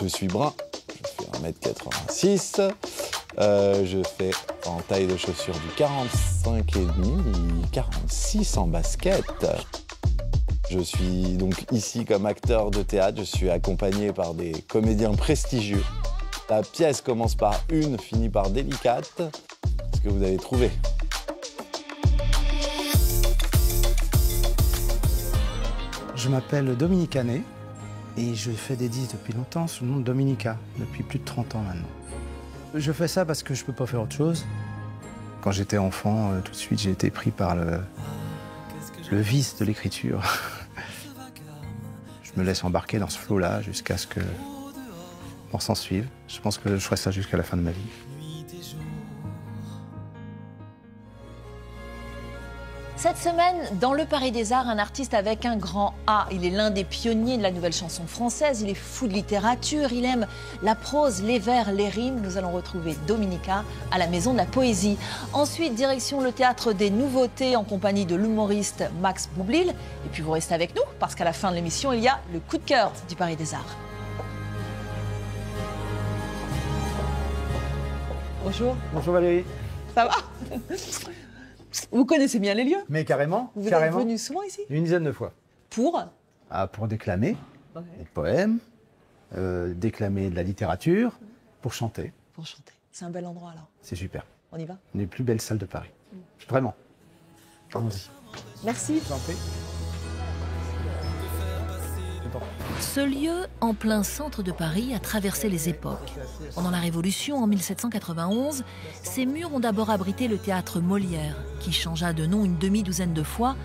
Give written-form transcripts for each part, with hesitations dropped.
Je suis brun, je fais 1m86, je fais en taille de chaussure du 45,5, 46 en basket. Je suis donc ici comme acteur de théâtre, je suis accompagné par des comédiens prestigieux. La pièce commence par une, finit par délicate. Est-ce que vous avez trouvé? Je m'appelle Dominique Hanet et je fais des disques depuis longtemps sous le nom de Dominica, depuis plus de 30 ans maintenant. Je fais ça parce que je peux pas faire autre chose. Quand j'étais enfant, tout de suite j'ai été pris par le vice de l'écriture. Je me laisse embarquer dans ce flot-là jusqu'à ce que on s'en suive. Je pense que je ferai ça jusqu'à la fin de ma vie. Cette semaine, dans le Paris des Arts, un artiste avec un grand A. Il est l'un des pionniers de la nouvelle chanson française. Il est fou de littérature. Il aime la prose, les vers, les rimes. Nous allons retrouver Dominica à la Maison de la Poésie. Ensuite, direction le Théâtre des Nouveautés en compagnie de l'humoriste Max Boublil. Et puis vous restez avec nous parce qu'à la fin de l'émission, il y a le coup de cœur du Paris des Arts. Bonjour. Bonjour Valérie. Ça va? Vous connaissez bien les lieux? Mais carrément. Vous carrément. êtes venu souvent ici? Une dizaine de fois. Pour? Pour déclamer des poèmes, déclamer de la littérature, pour chanter. Pour chanter. C'est un bel endroit alors. C'est super. On y va? Une des plus belles salles de Paris. Vraiment. Allons-y. Merci. Je vous en prie. Ce lieu, en plein centre de Paris, a traversé les époques. Pendant la Révolution, en 1791, ces murs ont d'abord abrité le théâtre Molière, qui changea de nom une demi-douzaine de fois.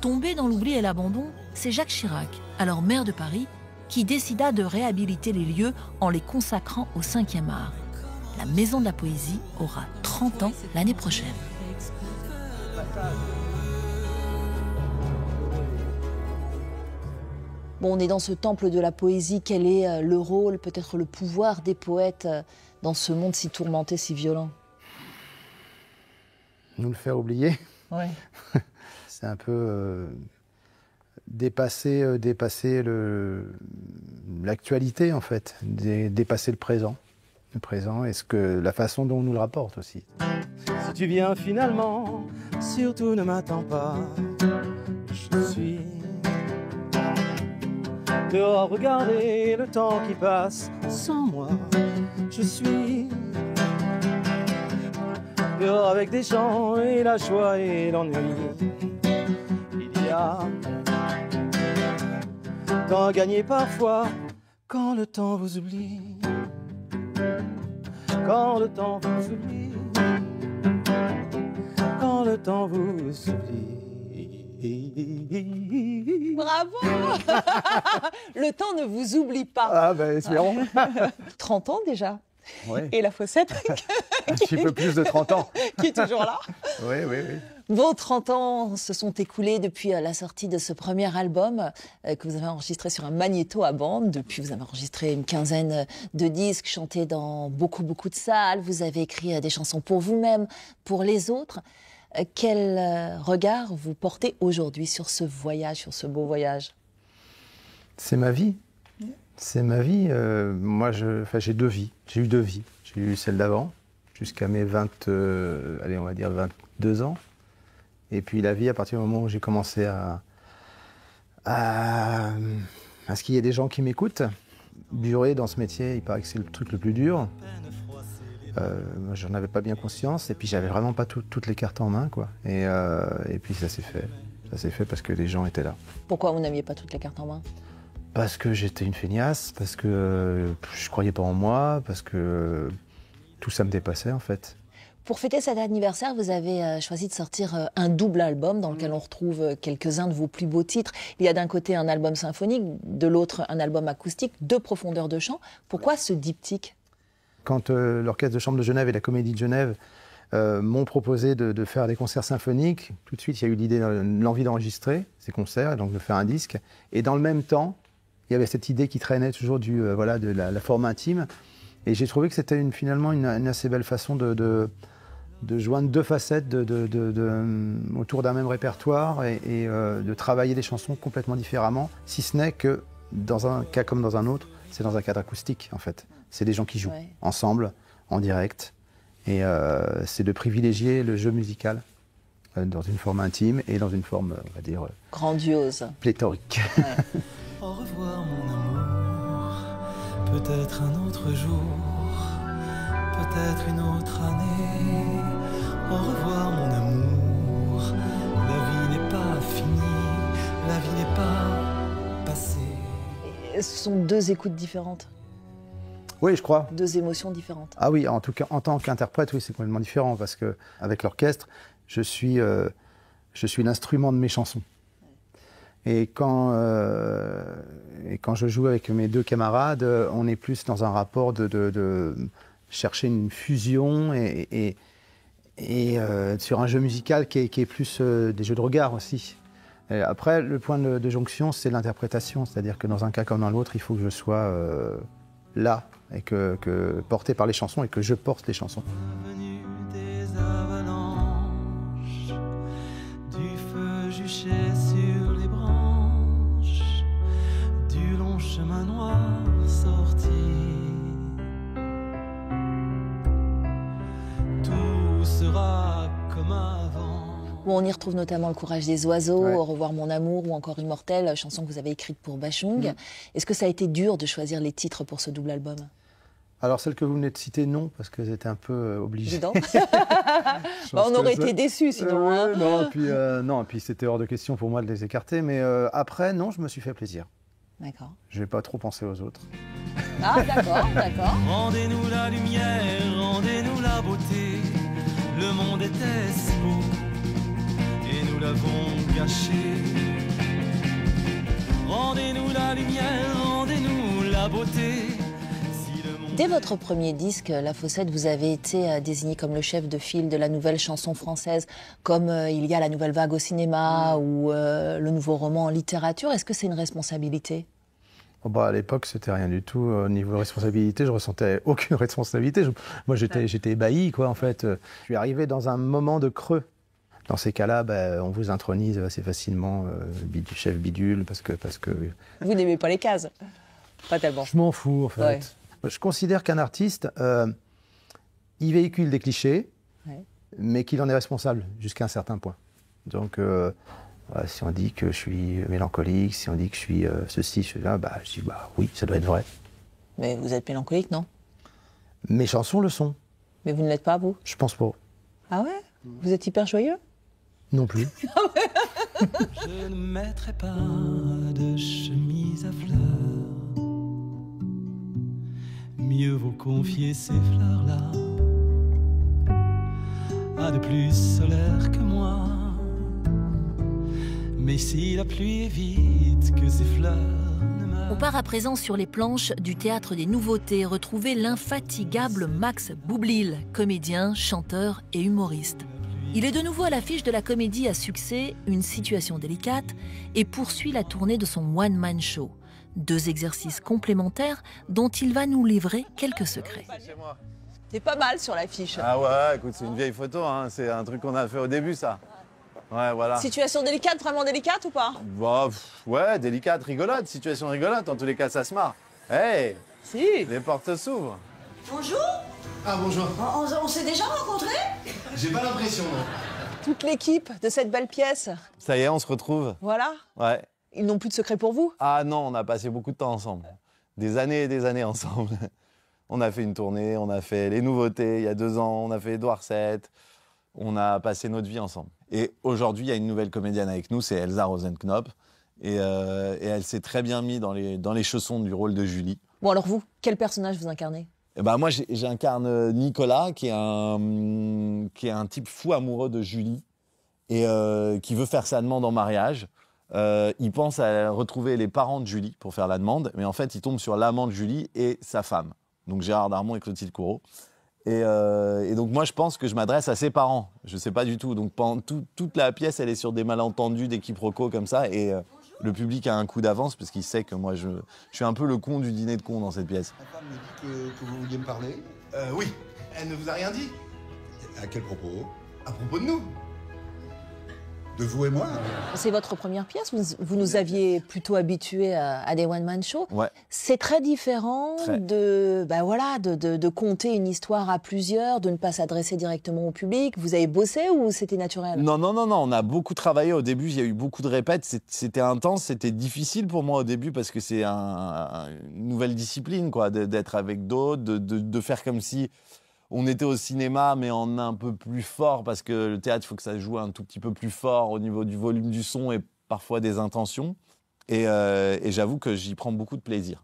Tombé dans l'oubli et l'abandon, c'est Jacques Chirac, alors maire de Paris, qui décida de réhabiliter les lieux en les consacrant au 5e art. La Maison de la Poésie aura 30 ans l'année prochaine. Bon, on est dans ce temple de la poésie. Quel est le rôle, peut-être le pouvoir des poètes dans ce monde si tourmenté, si violent? Nous le faire oublier. Ouais. C'est un peu dépasser l'actualité en fait, dépasser le présent. Le présent et la façon dont on nous le rapporte aussi. Si tu viens finalement, surtout ne m'attends pas. Je suis dehors, regarder le temps qui passe sans moi. Je suis dehors avec des gens et la joie et l'ennui. Il y a temps à gagner parfois quand le temps vous oublie. Quand le temps vous oublie. Quand le temps vous oublie. Bravo. Le temps ne vous oublie pas. Ah ben espérons. 30 ans déjà. Ouais. Et la Fossette Un petit peu plus de 30 ans. qui est toujours là. Oui, oui, oui. Vos 30 ans se sont écoulés depuis la sortie de ce premier album que vous avez enregistré sur un magnéto à bande. Depuis, vous avez enregistré une quinzaine de disques, chanté dans beaucoup de salles. Vous avez écrit des chansons pour vous-même, pour les autres. Quel regard vous portez aujourd'hui sur ce voyage, sur ce beau voyage? C'est ma vie. C'est ma vie. Moi, j'ai deux vies. J'ai eu deux vies. J'ai eu celle d'avant, jusqu'à mes 22 ans. Et puis la vie à partir du moment où j'ai commencé à ce qu'il y ait des gens qui m'écoutent. Durer dans ce métier, il paraît que c'est le truc le plus dur. Moi, j'en avais pas bien conscience. Et puis j'avais vraiment pas toutes les cartes en main, quoi. Et puis ça s'est fait. Ça s'est fait parce que les gens étaient là. Pourquoi vous n'aviez pas toutes les cartes en main? Parce que j'étais une feignasse, parce que je croyais pas en moi, parce que tout ça me dépassait en fait. Pour fêter cet anniversaire, vous avez choisi de sortir un double album dans lequel on retrouve quelques-uns de vos plus beaux titres. Il y a d'un côté un album symphonique, de l'autre un album acoustique, deux profondeurs de chant. Pourquoi ce diptyque? Quand l'Orchestre de Chambre de Genève et la Comédie de Genève m'ont proposé de faire des concerts symphoniques, tout de suite il y a eu l'idée, l'envie d'enregistrer ces concerts, et donc de faire un disque. Et dans le même temps, il y avait cette idée qui traînait toujours de la forme intime. Et j'ai trouvé que c'était finalement une assez belle façon de joindre deux facettes autour d'un même répertoire et de travailler des chansons complètement différemment, si ce n'est que dans un cas comme dans un autre, c'est dans un cadre acoustique, en fait. C'est des gens qui jouent Ouais. ensemble, en direct. Et c'est de privilégier le jeu musical dans une forme intime et dans une forme, on va dire, Grandiose. pléthorique. Au revoir mon amour, peut-être un autre jour, peut-être une autre année. Au revoir mon amour, la vie n'est pas finie, la vie n'est pas passée. Et ce sont deux écoutes différentes, Oui, je crois. deux émotions différentes. Ah oui, en tout cas, en tant qu'interprète, oui, c'est complètement différent parce qu'avec l'orchestre, je suis l'instrument de mes chansons. Et quand je joue avec mes deux camarades, on est plus dans un rapport de chercher une fusion et sur un jeu musical qui est plus des jeux de regard aussi. Et après, le point de jonction, c'est l'interprétation. C'est-à-dire que dans un cas comme dans l'autre, il faut que je sois là, et que porté par les chansons et que je porte les chansons. Venu des avalanches, du feu juché sur les branches, du long chemin noir sorti. Tout sera comme avant. Où on y retrouve notamment Le courage des oiseaux, Ouais. Au revoir mon amour ou encore Immortel, chanson que vous avez écrite pour Bachung. Est-ce que ça a été dur de choisir les titres pour ce double album? Alors, celles que vous venez de citer, non, parce qu'elles étaient un peu obligées. Évident. Je pense On aurait que été déçus sinon. Ouais, hein. non, et puis c'était hors de question pour moi de les écarter. Mais après, non, je me suis fait plaisir. D'accord. Je vais pas trop penser aux autres. Ah, d'accord, d'accord. Rendez-nous la lumière, rendez-nous la beauté. Le monde était si beau et nous l'avons gâché. Rendez-nous la lumière, rendez-nous la beauté. Si le monde Dès votre premier disque, La Fossette, vous avez été désigné comme le chef de file de la nouvelle chanson française, comme il y a la nouvelle vague au cinéma ou le nouveau roman en littérature. Est-ce que c'est une responsabilité? Oh, bah, à l'époque, c'était rien du tout. Au niveau responsabilité, je ressentais aucune responsabilité. Moi, j'étais ébahi, quoi, en fait. Je suis arrivé dans un moment de creux. Dans ces cas-là, on vous intronise assez facilement chef bidule, parce que Vous n'aimez pas les cases? Pas tellement. je m'en fous, en fait. Ouais. Je considère qu'un artiste, il véhicule des clichés, Ouais. mais qu'il en est responsable jusqu'à un certain point. Donc, si on dit que je suis mélancolique, si on dit que je suis ceci, cela, je dis oui, ça doit être vrai. Mais vous êtes mélancolique, non? Mes chansons le sont, Mais vous ne l'êtes pas, vous? je pense pas. Ah ouais? Vous êtes hyper joyeux? Non plus. Je ne mettrai pas de chemise à fleurs. Mieux vaut confier ces fleurs-là à de plus solaires que moi. Mais si la pluie évite que ces fleurs ne meurent. On part à présent sur les planches du Théâtre des Nouveautés, retrouver l'infatigable Max Boublil, comédien, chanteur et humoriste. Il est de nouveau à l'affiche de la comédie à succès Une situation délicate et poursuit la tournée de son one-man show. Deux exercices complémentaires dont il va nous livrer quelques secrets. C'est pas mal sur l'affiche. Ah ouais, écoute, c'est une vieille photo, hein. C'est un truc qu'on a fait au début, ça. Ouais, voilà. Situation délicate, vraiment délicate ou pas? Bah, ouais, délicate, rigolote, situation rigolote. En tous les cas, ça se marre. Hey, Si. les portes s'ouvrent. Bonjour, Ah bonjour. on s'est déjà rencontrés? J'ai pas l'impression, non. Toute l'équipe de cette belle pièce, Ça y est, on se retrouve. voilà. Ouais. Ils n'ont plus de secret pour vous? Ah non, on a passé beaucoup de temps ensemble. Des années et des années ensemble. On a fait une tournée, on a fait les nouveautés il y a 2 ans, on a fait Édouard VII. On a passé notre vie ensemble. Et aujourd'hui, il y a une nouvelle comédienne avec nous, c'est Elsa Rosenknop. Et elle s'est très bien mise dans les chaussons du rôle de Julie. Bon alors vous, quel personnage vous incarnez? Et ben moi, j'incarne Nicolas, qui est un type fou amoureux de Julie et qui veut faire sa demande en mariage. Il pense à retrouver les parents de Julie pour faire la demande, mais en fait, il tombe sur l'amant de Julie et sa femme, donc Gérard Darmon et Clotilde Courreau. Et donc moi, je pense que je m'adresse à ses parents. Je sais pas du tout. Donc pendant toute la pièce, elle est sur des malentendus, des quiproquos comme ça. Et le public a un coup d'avance parce qu'il sait que moi, je suis un peu le con du dîner de cons dans cette pièce. Ma femme me dit que vous vouliez me parler. Oui. Elle ne vous a rien dit? À quel propos? À propos de nous. De vous et moi. C'est votre première pièce, vous nous aviez plutôt habitués à des one-man shows. Ouais. C'est très différent de conter une histoire à plusieurs, de ne pas s'adresser directement au public. Vous avez bossé ou c'était naturel? Non, on a beaucoup travaillé au début, il y a eu beaucoup de répètes, c'était intense, c'était difficile pour moi au début parce que c'est une nouvelle discipline, quoi, d'être avec d'autres, de faire comme si on était au cinéma mais en un peu plus fort parce que le théâtre, il faut que ça joue un tout petit peu plus fort au niveau du volume du son et parfois des intentions. Et j'avoue que j'y prends beaucoup de plaisir.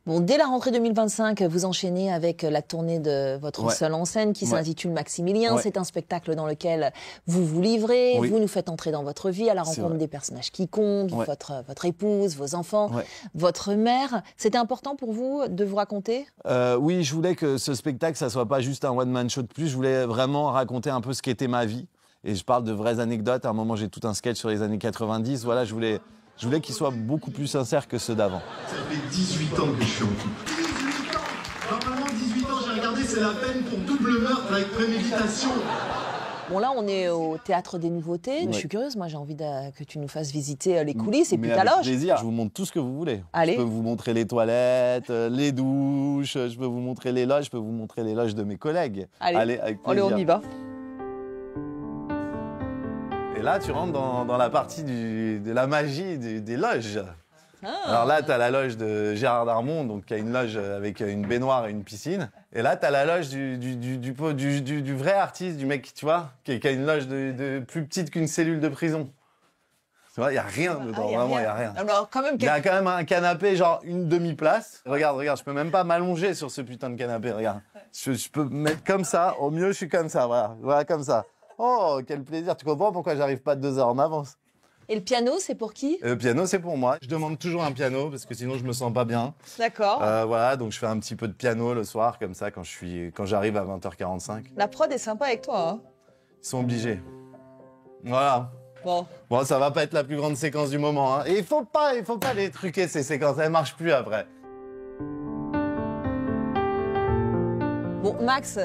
Bon, dès la rentrée 2025, vous enchaînez avec la tournée de votre seule en scène qui s'intitule Maximilien. Ouais. C'est un spectacle dans lequel vous vous livrez, Oui. vous nous faites entrer dans votre vie à la rencontre des personnages qui comptent, Ouais. votre épouse, vos enfants, Ouais. votre mère. C'était important pour vous de vous raconter? Oui, je voulais que ce spectacle, ça soit pas juste un one-man show de plus. Je voulais vraiment raconter un peu ce qu'était ma vie. Et je parle de vraies anecdotes. À un moment, j'ai tout un sketch sur les années 90. Voilà, je voulais qu'il soit beaucoup plus sincère que ceux d'avant. Ça fait 18 ans que je suis en couple. 18 ans. Normalement, 18 ans, j'ai regardé, c'est la peine pour double meurtre avec préméditation. Bon, là, on est au Théâtre des Nouveautés. Ouais. Je suis curieuse, moi, j'ai envie que tu nous fasses visiter les coulisses et puis Mais ta avec loge. plaisir. Je vous montre tout ce que vous voulez. Allez. Je peux vous montrer les toilettes, les douches, je peux vous montrer les loges, je peux vous montrer les loges de mes collègues. Allez, avec allez, plaisir. on y va. Et là, tu rentres dans la partie de la magie des loges. Alors là, tu as la loge de Gérard Darmon, donc qui a une loge avec une baignoire et une piscine. Et là, tu as la loge du vrai artiste, du mec, tu vois, qui a une loge de plus petite qu'une cellule de prison. Tu vois, il n'y a rien dedans, vraiment, il n'y a rien. Alors, quand même, Il y a quand même un canapé, genre une demi-place. Regarde, je peux même pas m'allonger sur ce putain de canapé, regarde. Je peux me mettre comme ça, au mieux, je suis comme ça, voilà, comme ça. Oh, quel plaisir. Tu comprends pourquoi j'arrive pas 2 heures en avance? Et le piano, c'est pour qui? Le piano, c'est pour moi. Je demande toujours un piano parce que sinon, je me sens pas bien. D'accord. Voilà, donc je fais un petit peu de piano le soir, comme ça, quand j'arrive à 20h45. La prod est sympa avec toi, hein? Ils sont obligés. Voilà. Bon, ça va pas être la plus grande séquence du moment, hein. Et il faut pas les truquer, ces séquences. Elles marchent plus après. Bon, Max,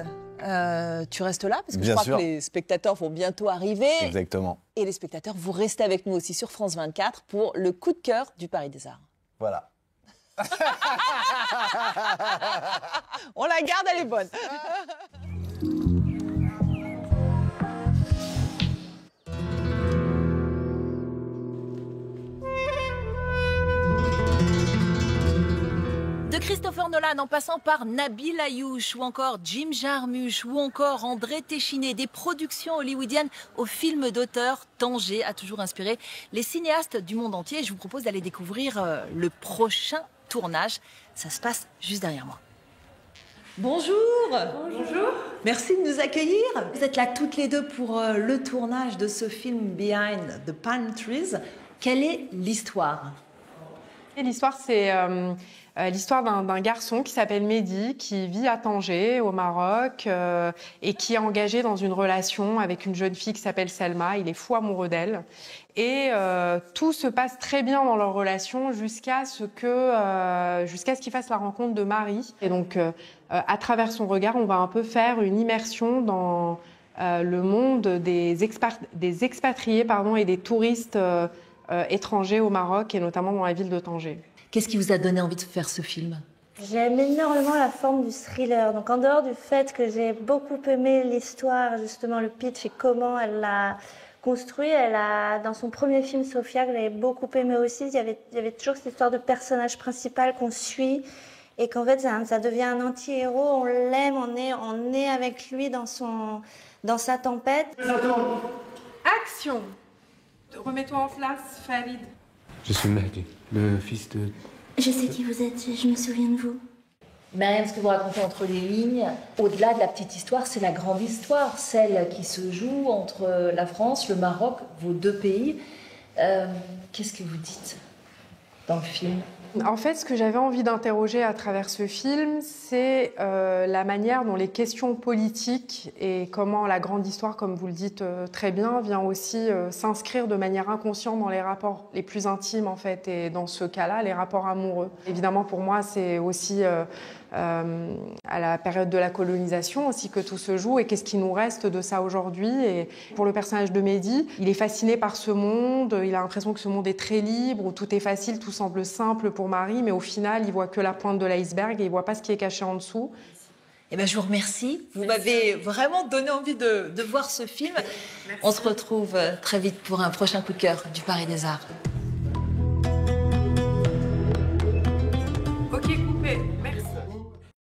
tu restes là parce que Bien je crois sûr. que les spectateurs vont bientôt arriver. Exactement. Et les spectateurs, vous restez avec nous aussi sur France 24 pour le coup de cœur du Paris des Arts. Voilà. On la garde, elle est bonne. De Christopher Nolan en passant par Nabil Ayouch ou encore Jim Jarmusch ou encore André Téchiné, des productions hollywoodiennes aux films d'auteur, Tanger a toujours inspiré les cinéastes du monde entier. Je vous propose d'aller découvrir le prochain tournage. Ça se passe juste derrière moi. Bonjour. Bonjour. Merci de nous accueillir. Vous êtes là toutes les deux pour le tournage de ce film Behind the Palm Trees. Quelle est l'histoire? Et l'histoire, c'est l'histoire d'un garçon qui s'appelle Mehdi, qui vit à Tanger, au Maroc, et qui est engagé dans une relation avec une jeune fille qui s'appelle Selma. Il est fou amoureux d'elle. Et tout se passe très bien dans leur relation jusqu'à ce qu'ils fassent la rencontre de Marie. Et donc, à travers son regard, on va un peu faire une immersion dans le monde des expatriés et des touristes étrangers au Maroc et notamment dans la ville de Tanger. Qu'est-ce qui vous a donné envie de faire ce film? J'aime énormément la forme du thriller. Donc en dehors du fait que j'ai beaucoup aimé l'histoire, justement le pitch et comment elle l'a construit, dans son premier film Sophia, que j'avais beaucoup aimé aussi, il y avait toujours cette histoire de personnage principal qu'on suit et qu'en fait ça devient un anti-héros, on l'aime, on est avec lui dans sa tempête. Action! Remets-toi en place, Farid. Je suis Mehdi, le fils de... Je sais qui vous êtes, je me souviens de vous. Mariam, ce que vous racontez entre les lignes, au-delà de la petite histoire, c'est la grande histoire, celle qui se joue entre la France, le Maroc, vos deux pays. Qu'est-ce que vous dites dans le film? En fait, ce que j'avais envie d'interroger à travers ce film, c'est la manière dont les questions politiques et comment la grande histoire, comme vous le dites très bien, vient aussi s'inscrire de manière inconsciente dans les rapports les plus intimes, en fait, et dans ce cas-là, les rapports amoureux. Évidemment, pour moi, c'est aussi à la période de la colonisation aussi que tout se joue et qu'est-ce qui nous reste de ça aujourd'hui. Et pour le personnage de Mehdi, il est fasciné par ce monde, il a l'impression que ce monde est très libre, où tout est facile, tout semble simple pour Marie, mais au final, il voit que la pointe de l'iceberg et il voit pas ce qui est caché en dessous. Eh ben, je vous remercie. Vous m'avez vraiment donné envie de voir ce film. Merci. On se retrouve très vite pour un prochain coup de cœur du Paris des Arts.